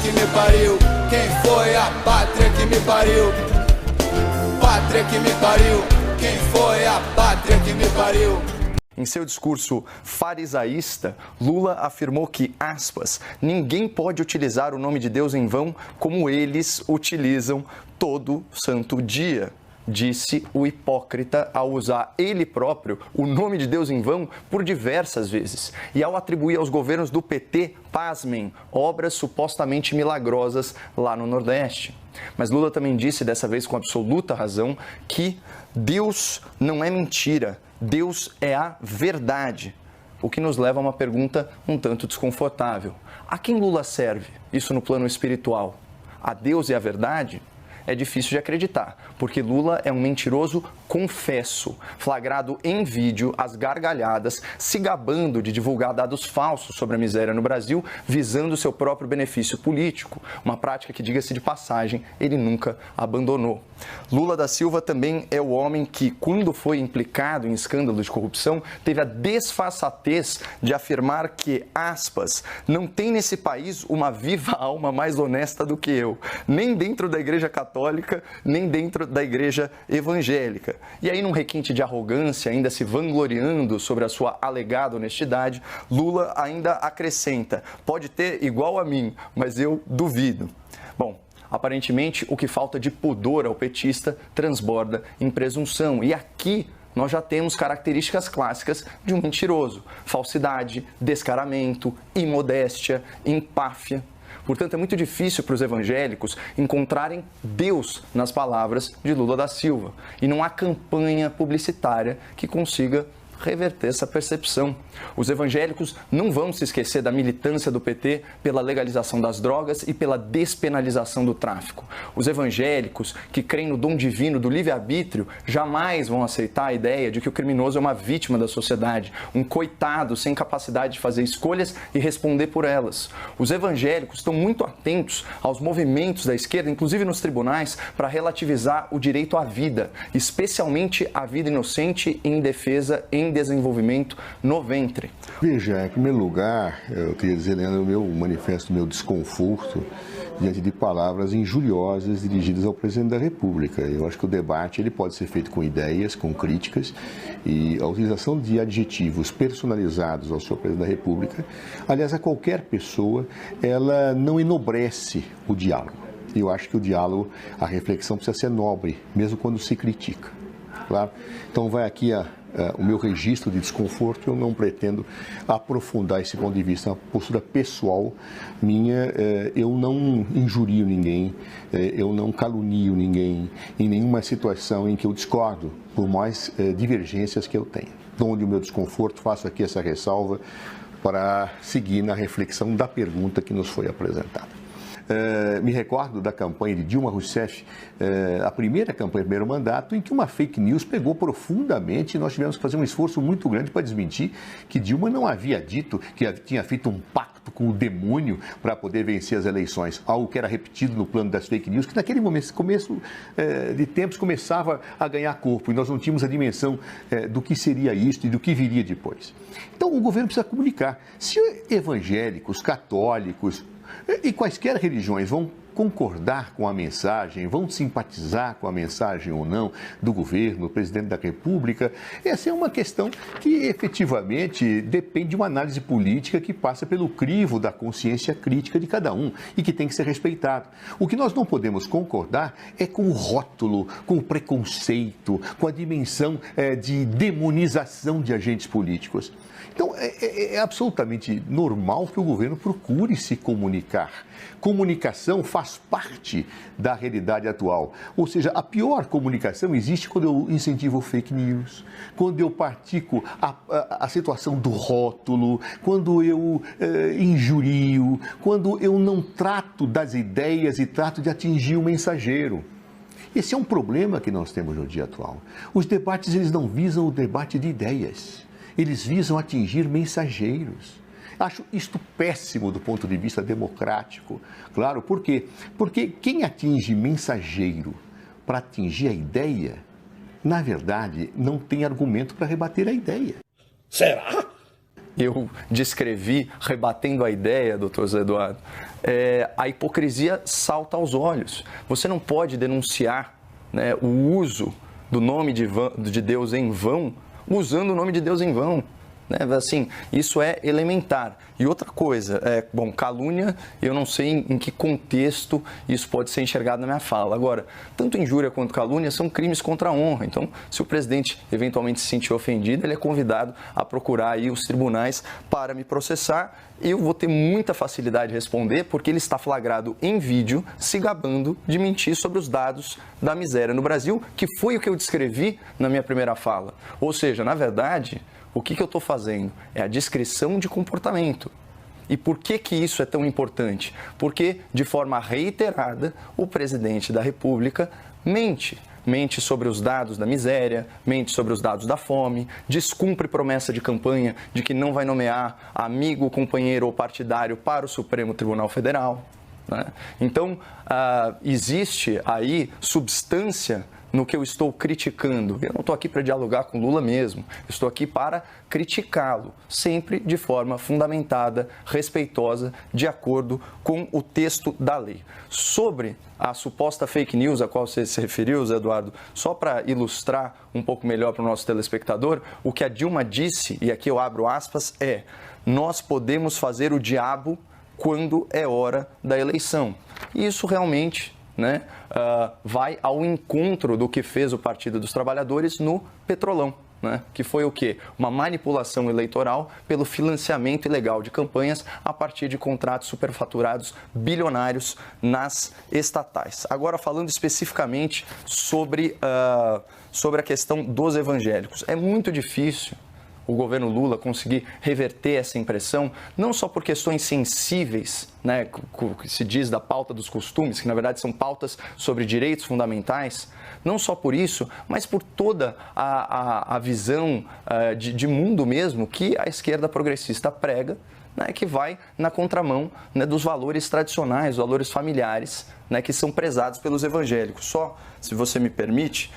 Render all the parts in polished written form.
que me pariu? Quem foi a pátria que me pariu? Pátria que me pariu. Quem foi a pátria que me pariu? Em seu discurso farisaísta, Lula afirmou que, aspas, ninguém pode utilizar o nome de Deus em vão como eles utilizam todo santo dia. Disse o hipócrita ao usar ele próprio o nome de Deus em vão por diversas vezes e ao atribuir aos governos do PT, pasmem, obras supostamente milagrosas lá no Nordeste. Mas Lula também disse, dessa vez com absoluta razão, que Deus não é mentira, Deus é a verdade. O que nos leva a uma pergunta um tanto desconfortável. A quem Lula serve? Isso no plano espiritual. A Deus e a verdade? É difícil de acreditar, porque Lula é um mentiroso confesso, flagrado em vídeo às gargalhadas, se gabando de divulgar dados falsos sobre a miséria no Brasil, visando seu próprio benefício político, uma prática que, diga-se de passagem, ele nunca abandonou. Lula da Silva também é o homem que, quando foi implicado em escândalo de corrupção, teve a desfaçatez de afirmar que, aspas, não tem nesse país uma viva alma mais honesta do que eu, nem dentro da Igreja Católica, nem dentro da Igreja Evangélica. E aí, num requinte de arrogância, ainda se vangloriando sobre a sua alegada honestidade, Lula ainda acrescenta, pode ter igual a mim, mas eu duvido. Bom, aparentemente, o que falta de pudor ao petista transborda em presunção. E aqui nós já temos características clássicas de um mentiroso: falsidade, descaramento, imodéstia, empáfia. Portanto, é muito difícil para os evangélicos encontrarem Deus nas palavras de Lula da Silva. E não há campanha publicitária que consiga reverter essa percepção. Os evangélicos não vão se esquecer da militância do PT pela legalização das drogas e pela despenalização do tráfico. Os evangélicos que creem no dom divino do livre-arbítrio jamais vão aceitar a ideia de que o criminoso é uma vítima da sociedade, um coitado sem capacidade de fazer escolhas e responder por elas. Os evangélicos estão muito atentos aos movimentos da esquerda, inclusive nos tribunais, para relativizar o direito à vida, especialmente a vida inocente em defesa em desenvolvimento no ventre. Veja, em primeiro lugar, eu queria dizer, Leandro, eu manifesto meu desconforto diante de palavras injuriosas dirigidas ao presidente da República. Eu acho que o debate ele pode ser feito com ideias, com críticas, e a utilização de adjetivos personalizados ao senhor presidente da República, aliás, a qualquer pessoa, ela não enobrece o diálogo. Eu acho que o diálogo, a reflexão precisa ser nobre, mesmo quando se critica. Claro? Então vai aqui o meu registro de desconforto. Eu não pretendo aprofundar esse ponto de vista, uma postura pessoal minha. Eu não injurio ninguém, eu não calunio ninguém em nenhuma situação em que eu discordo, por mais divergências que eu tenha. Onde o meu desconforto, faço aqui essa ressalva para seguir na reflexão da pergunta que nos foi apresentada. Me recordo da campanha de Dilma Rousseff, a primeira campanha, primeiro mandato, em que uma fake news pegou profundamente e nós tivemos que fazer um esforço muito grande para desmentir que Dilma não havia dito que tinha feito um pacto com o demônio para poder vencer as eleições, algo que era repetido no plano das fake news, que naquele momento, começo de tempos, começava a ganhar corpo e nós não tínhamos a dimensão do que seria isto e do que viria depois. Então o governo precisa comunicar. Se evangélicos, católicos e quaisquer religiões vão concordar com a mensagem, vão simpatizar com a mensagem ou não do governo, do presidente da República, essa é uma questão que efetivamente depende de uma análise política que passa pelo crivo da consciência crítica de cada um e que tem que ser respeitado. O que nós não podemos concordar é com o rótulo, com o preconceito, com a dimensão de demonização de agentes políticos. Então, é absolutamente normal que o governo procure se comunicar. Comunicação faz parte da realidade atual. Ou seja, a pior comunicação existe quando eu incentivo fake news, quando eu pratico a situação do rótulo, quando eu injurio, quando eu não trato das ideias e trato de atingir o mensageiro. Esse é um problema que nós temos no dia atual. Os debates, eles não visam o debate de ideias. Eles visam atingir mensageiros. Acho isto péssimo do ponto de vista democrático. Claro, por quê? Porque quem atinge mensageiro para atingir a ideia, na verdade, não tem argumento para rebater a ideia. Será? eu descrevi, rebatendo a ideia, doutor Zé Eduardo, a hipocrisia salta aos olhos. Você não pode denunciar, né, o uso do nome de Deus em vão, usando o nome de Deus em vão. Né? Assim, isso é elementar. E outra coisa, calúnia, eu não sei em que contexto isso pode ser enxergado na minha fala. Agora, tanto injúria quanto calúnia são crimes contra a honra. Então, se o presidente eventualmente se sentir ofendido, ele é convidado a procurar aí os tribunais para me processar. Eu vou ter muita facilidade de responder, porque ele está flagrado em vídeo, se gabando de mentir sobre os dados da miséria no Brasil, que foi o que eu descrevi na minha primeira fala. Ou seja, na verdade, o que eu estou fazendo? É a descrição de comportamento. E por que isso é tão importante? Porque, de forma reiterada, o presidente da República mente. Mente sobre os dados da miséria, mente sobre os dados da fome, descumpre promessa de campanha de que não vai nomear amigo, companheiro ou partidário para o Supremo Tribunal Federal. Né? Então, existe aí substância no que eu estou criticando. Eu não estou aqui para dialogar com Lula mesmo, eu estou aqui para criticá-lo, sempre de forma fundamentada, respeitosa, de acordo com o texto da lei. Sobre a suposta fake news a qual você se referiu, Zé Eduardo, só para ilustrar um pouco melhor para o nosso telespectador, o que a Dilma disse, e aqui eu abro aspas, nós podemos fazer o diabo quando é hora da eleição. E isso realmente, né, vai ao encontro do que fez o Partido dos Trabalhadores no Petrolão, né, que foi o quê? Uma manipulação eleitoral pelo financiamento ilegal de campanhas a partir de contratos superfaturados bilionários nas estatais. Agora, falando especificamente sobre a questão dos evangélicos, é muito difícil o governo Lula conseguir reverter essa impressão, não só por questões sensíveis, né, que se diz da pauta dos costumes, que na verdade são pautas sobre direitos fundamentais, não só por isso, mas por toda a visão de mundo mesmo que a esquerda progressista prega, né, que vai na contramão, né, dos valores tradicionais, valores familiares, né, que são prezados pelos evangélicos. Só, se você me permite,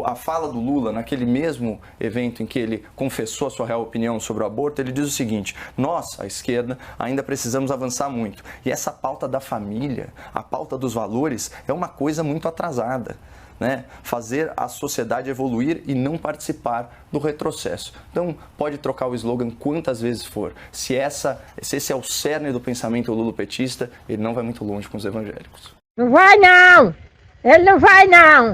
a fala do Lula, naquele mesmo evento em que ele confessou a sua real opinião sobre o aborto, ele diz o seguinte: nós, a esquerda, ainda precisamos avançar muito. E essa pauta da família, a pauta dos valores, é uma coisa muito atrasada. Né? Fazer a sociedade evoluir e não participar do retrocesso. Então, pode trocar o slogan quantas vezes for. Se esse é o cerne do pensamento lulopetista, ele não vai muito longe com os evangélicos. Não vai não! Ele não vai não!